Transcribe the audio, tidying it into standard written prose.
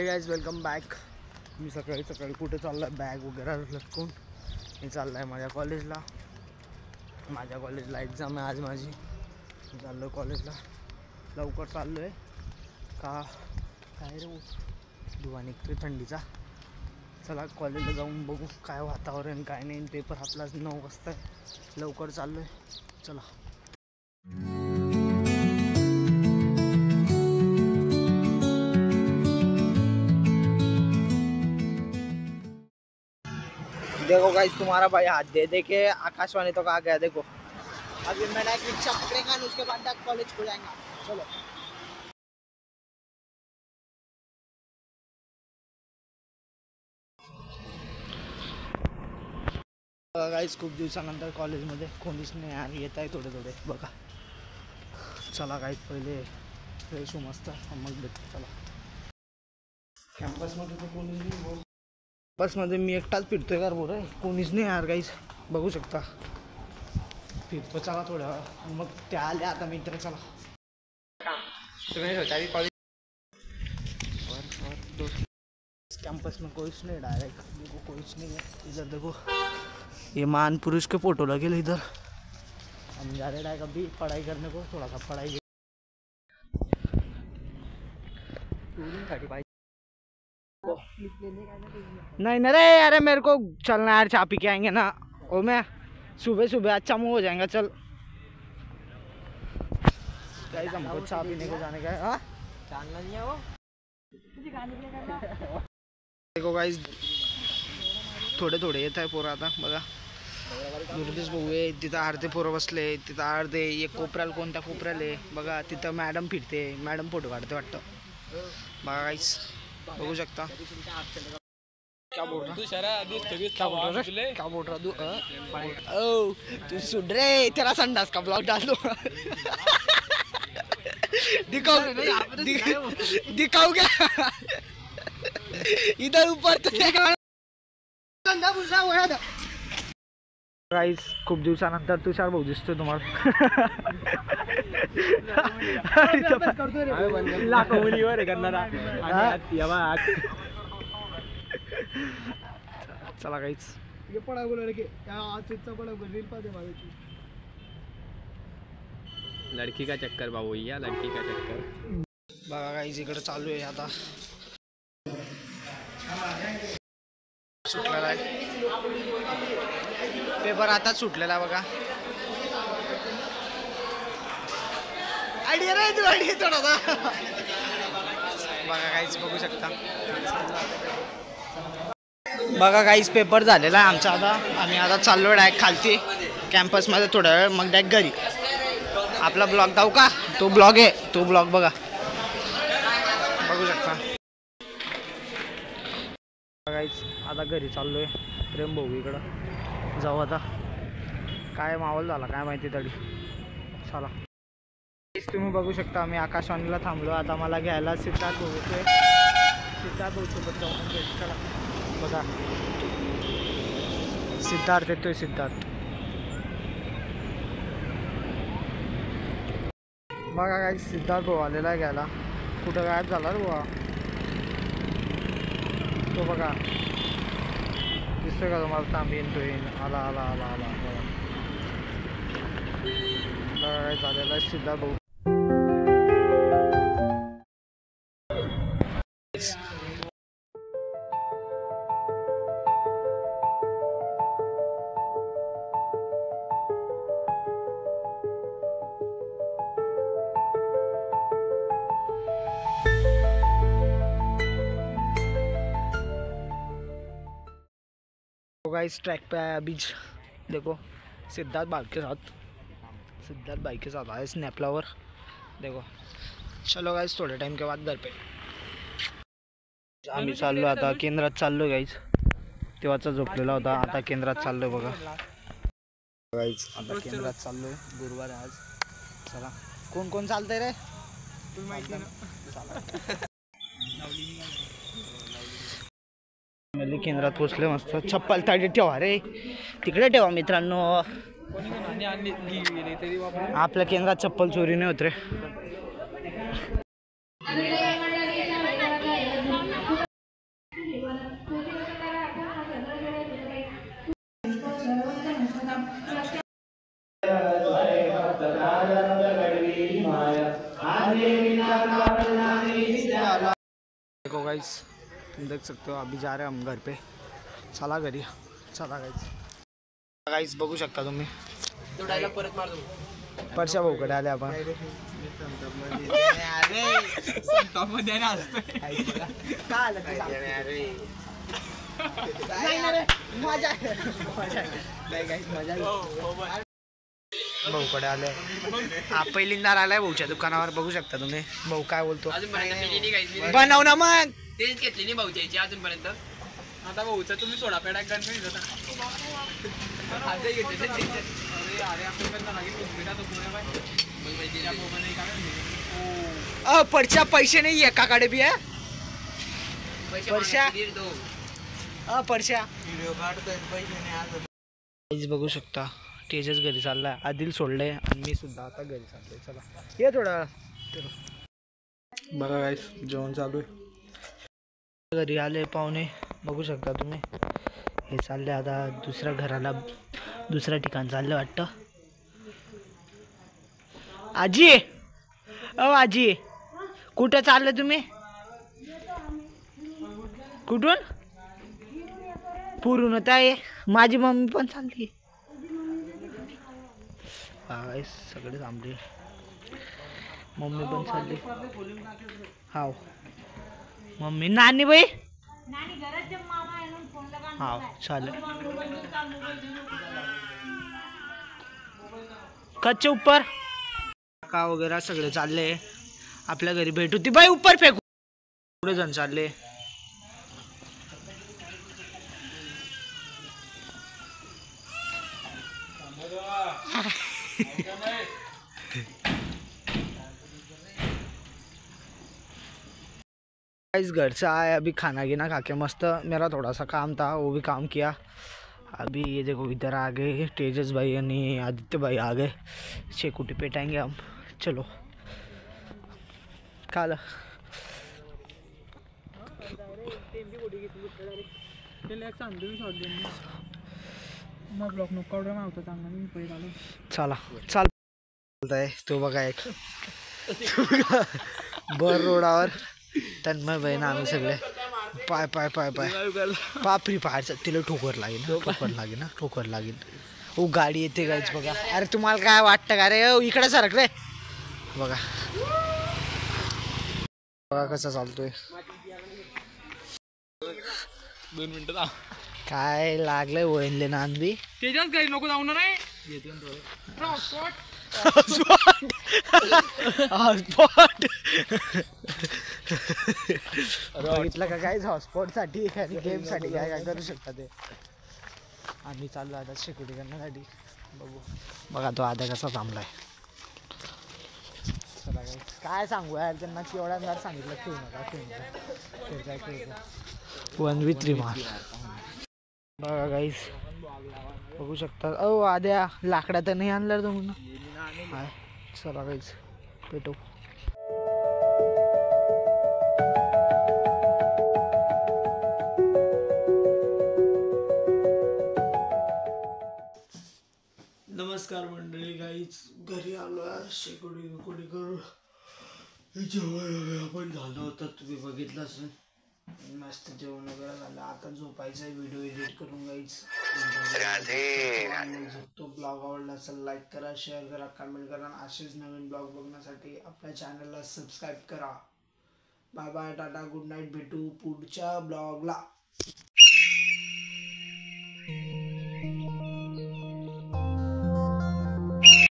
Guys welcome back. मी सकाळी कुठे चाललो आहे बॅग वगैरे लटकून. मी चाललो आहे माझ्या कॉलेजला. माझ्या कॉलेजला एक्झाम आहे आज माझी. मी चाललो कॉलेजला. लवकर चाललो आहे का काय रे धुवा निघतो थंडीचा. चला कॉलेजला जाऊन बघू काय वातावरण काय नाही. पेपर आपलाच 9 वाजता आहे. लवकर चाललो आहे. चला. देखो गाइस तुम्हारा भाई हाथ दे दे के आकाशवाणी तो कहा गया. देखो अभी मैं एक रिक्शा पकड़ेगा और उसके बाद तक कॉलेज को जाएंगे. चलो गाइस खूप दिवसानंतर कॉलेजमध्ये कोणीच नाही यार. येत आहे थोडे थोडे बघा. चला गाइस पहिले फ्रेश होऊ मस्त मग भेटतो. चला कॅम्पसमध्ये तर कोणीच नाही. बसमध्ये मी एकटाच फिरतोय का बोल आहे. कोणीच नाही यार गाइस बघू शकता. फिरतो चला थोड्या वेळा मग त्या आल्या आता मित्र. चला तुम्ही कॉलेज कैंपस में कोई नहीं. डायरेक्ट देखो कोई नहीं है इधर. देखो ये महान पुरुष के फोटो लगे इधर. हम जा रहे हैं अभी पढ़ाई करने को. थोड़ा सा पढ़ाई नहीं न रे. अरे मेरे को चलना यार. चाय पी के आएंगे ना. ओ मैं सुबह सुबह अच्छा मुँह हो जाएगा. चल गाइस हमको चाय पीने को जाने का है. हाँ चलना नहीं है वो. देखो गाइस थोडे थोडे येत आहे पोरं आता बघा. दुर्देश भाऊ आहे तिथं. अर्धे पोरं बसले तिथं. अर्धे एक कोपऱ्याला कोणत्या कोपऱ्याला आहे बघा. तिथं मॅडम फिरते. मॅडम फोटो काढते वाटतं. बघा गाइस बघू शकता. क्या बोल रहा तू सुन रे. तेरा संडास का ब्लॉग डाल दो. दिखाओ क्या इधर ऊपर गाइस खूप दिवसानंतर तुषार भाऊ दिसतोय तुम्हाला. लाखो मुलीवर करणारा. चला गाइस ये पड़ा बोल के आजचा पड़ा रील पाते मागायची. लड़की का चक्कर बाबू या लड़की का चक्कर. बघा गाइस इकडे चालू आहे आता. सुटलेला आहे पेपर आता सुटलेला बघा. आयडिया नाही तू आयडिया थोडा. बघा गाइस बघू शकता. बघा गाइस पेपर झालेला आहे आमचा आता. आम्ही आता चाललो डायरेक्ट खालती कॅम्पसमध्ये थोड्या वेळ मग डायरेक्ट घरी. आपला ब्लॉग दाऊ का. तो ब्लॉग आहे तो ब्लॉग बघा. बघू शकता गाइस आता घरी चाललोय. प्रेम भाऊ इकडं जाऊ आता. काय माहोल झाला काय माहिती तरी. चला तुम्ही बघू शकता आम्ही आकाशवाणीला थांबलो. आता मला घ्यायला सिद्धार्थ भाऊ येतोय. सिद्धार्थ भाऊ सोबत जाऊन चला बघा. सिद्धार्थ येतोय. सिद्धार्थ बघा काय सिद्धार्थ भाऊ आलेला आहे घ्यायला. कुठं गायब झाला रे बुवा. तो बघा दिसतोय का तुम्हाला. थांबीन तो येईन. आला आला आला आला बघा. काय झालेला आहे सिद्धार्थ भाऊ. गाइस ट्रैक पे आया अभी. देखो सिद्धार्थ भाई के साथ. सिद्धार्थ भाई के साथ आया स्नैप लवर. देखो चलो गाइस थोड़े टाइम के बाद घर पे. आम्ही चाललो आता केंद्रात चाललो गाइस. तेव्हाचा झोपलेला होता आता केंद्रात चाललोय बघा. गाइस आता केंद्रात चाललोय. गुरुवार आज. चला कोण कोण चालतंय रे. केंद्रात पोचले मस्त. चप्पल ताडी ठेवा रे तिकडे ठेवा मित्रांनो. आपल्या केंद्रात चप्पल चोरी नाही होत रे. देखो गाइस, तुम देख सकते हो अभी जा रहे हैं हम घर पे. चला घरी. चला गाइस बघू शकता तुम्ही. तो डायलॉग परत मार दो. परशा भाऊकडे आले आपण. भाऊकडे आले. हा पहिल्यांदा आलाय भाऊच्या दुकानावर. बघू शकता तुम्ही. भाऊ काय बोलतो. बनव ना मग. तेच घेतली नाही भाऊची अजूनपर्यंत. आता भाऊचा तुम्ही सोडा पेडा पडच्या पैसे नाही एकाकडे बी आहे. पडशा बघू शकता. तेजस घरी चाललाय. आदिल सोडलंय आणि मी सुद्धा आता घरी चाललोय. चला ये थोडा. बघा गाईस जेवण चालू आहे. घरी आले पाहुणे. बघू शकता तुम्ही. हे चालले आता दुसऱ्या घराला, दुसऱ्या ठिकाण चाललं वाटतं. आजी आजी कुठं चाललं तुम्ही. कुठून. पुरून आहे. माझी मम्मी पण चालली. सगळे थांबले. मम्मी पण चालली. हाव मम्मी. नानी बाई हाव चालेल. कच्चे ऊपर का वगैरे सगळे चालले. आपल्या घरी भेट होती बाई. ऊपर फेकू. पुढे जण चालले. घर से आए अभी. खाना गिना खा के मस्त. मेरा थोड़ा सा काम था वो भी काम किया. अभी ये देखो इधर आ गए तेजस भाई यानी आदित्य भाई आ गए. शेकुटी पेटाएंगे हम. चलो काला चला चालतंय. तो बघा एक बर रोडावर तन्मय बहीण आम्ही सगळे पाय पाय पाय पाय पापरी पाहायचं. तिला ठोकर लागेल ना ठोकर लागेल. हो गाडी येते गाईच बघा. अरे तुम्हाला काय वाटतं का रे. इकडे सरक रे. बघा बघा कसा चालतोय. 2 मिनिटं काय लागलंय वळणले नांदी. तेजाच काही नको जाऊ ना रे. बघितलं का काय हॉटस्पॉट साठी आणि गेम साठी काय काय करू शकता ते. आम्ही चाललो आता सिक्युरिटी करण्यासाठी. बघू बघा तो आधा कसा थांबलाय. चला काय सांगू यार त्यांना. केवढ्या वेळा सांगितलं खेळू नका 1v3 मार. बघा गाईस बघू शकता. आद्या लाकडा तर नाही आणलं तुम्ही. चला गाईस पेटो. नमस्कार मंडळी. गाईच घरी आलो यार. शेकोडी करून जेवण वगैरे आपण झालं होतं. तुम्ही बघितलं असेल. मस्त जेवण वगैरे झालं. आता झोपायचा व्हिडिओ एडिट करून गाईच झोपतो. ब्लॉग आवडला असेल लाईक करा, शेअर करा, कमेंट करा. असेच नवीन ब्लॉग बघण्यासाठी आपल्या चॅनलला सबस्क्राईब करा. Bye bye tata good night. भेटू पुढच्या ब्लॉगला.